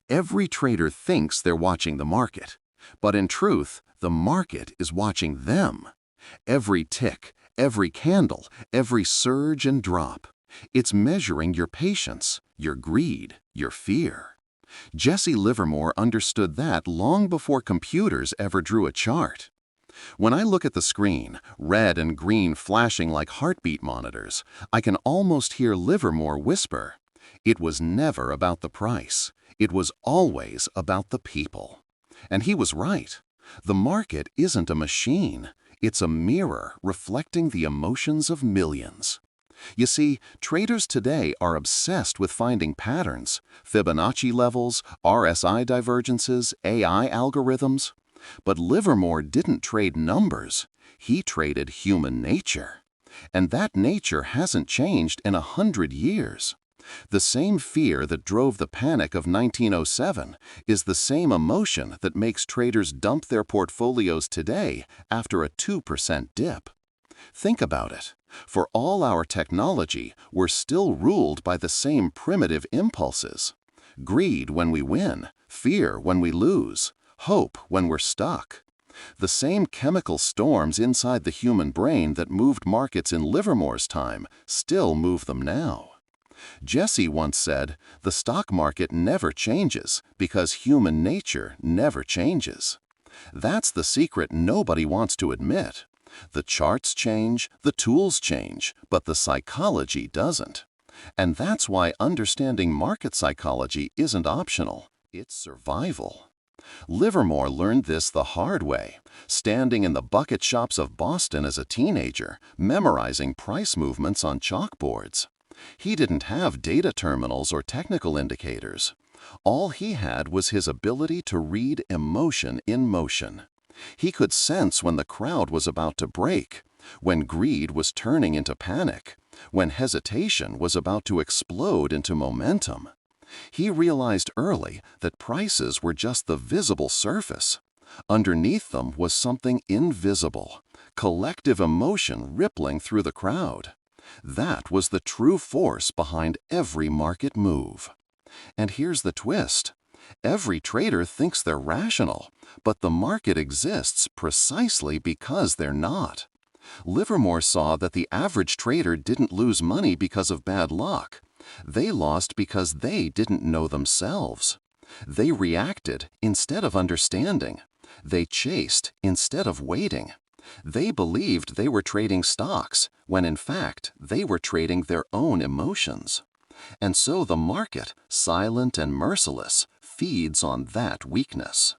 Every trader thinks they're watching the market, but in truth, the market is watching them. Every tick, every candle, every surge and drop. It's measuring your patience, your greed, your fear. Jesse Livermore understood that long before computers ever drew a chart. When I look at the screen, red and green flashing like heartbeat monitors, I can almost hear Livermore whisper, "It was never about the price. It was always about the people." And he was right. The market isn't a machine. It's a mirror reflecting the emotions of millions. You see, traders today are obsessed with finding patterns, Fibonacci levels, RSI divergences, AI algorithms. But Livermore didn't trade numbers. He traded human nature. And that nature hasn't changed in 100 years. The same fear that drove the panic of 1907 is the same emotion that makes traders dump their portfolios today after a 2% dip. Think about it. For all our technology, we're still ruled by the same primitive impulses. Greed when we win, fear when we lose, hope when we're stuck. The same chemical storms inside the human brain that moved markets in Livermore's time still move them now. Jesse once said, "The stock market never changes because human nature never changes." That's the secret nobody wants to admit. The charts change, the tools change, but the psychology doesn't. And that's why understanding market psychology isn't optional, it's survival. Livermore learned this the hard way, standing in the bucket shops of Boston as a teenager, memorizing price movements on chalkboards. He didn't have data terminals or technical indicators. All he had was his ability to read emotion in motion. He could sense when the crowd was about to break, when greed was turning into panic, when hesitation was about to explode into momentum. He realized early that prices were just the visible surface. Underneath them was something invisible, collective emotion rippling through the crowd. That was the true force behind every market move. And here's the twist. Every trader thinks they're rational, but the market exists precisely because they're not. Livermore saw that the average trader didn't lose money because of bad luck. They lost because they didn't know themselves. They reacted instead of understanding. They chased instead of waiting. They believed they were trading stocks, when in fact they were trading their own emotions. And so the market, silent and merciless, feeds on that weakness.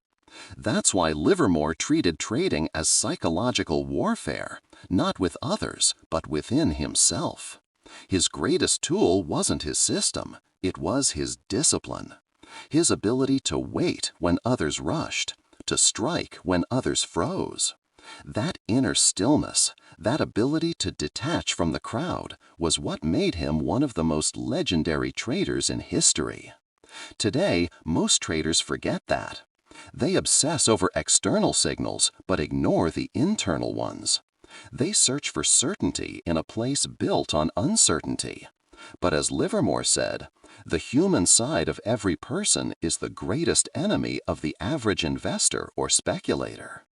That's why Livermore treated trading as psychological warfare, not with others, but within himself. His greatest tool wasn't his system, it was his discipline. His ability to wait when others rushed, to strike when others froze. That inner stillness, that ability to detach from the crowd, was what made him one of the most legendary traders in history. Today, most traders forget that. They obsess over external signals, but ignore the internal ones. They search for certainty in a place built on uncertainty. But as Livermore said, the human side of every person is the greatest enemy of the average investor or speculator.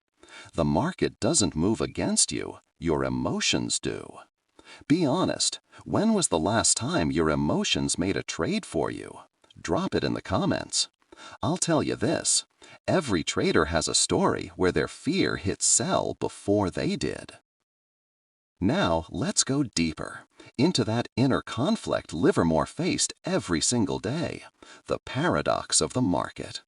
The market doesn't move against you, your emotions do. Be honest, when was the last time your emotions made a trade for you? Drop it in the comments. I'll tell you this, every trader has a story where their fear hit sell before they did. Now let's go deeper, into that inner conflict Livermore faced every single day, the paradox of the market.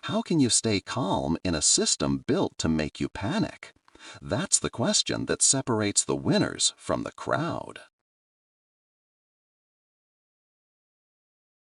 How can you stay calm in a system built to make you panic? That's the question that separates the winners from the crowd.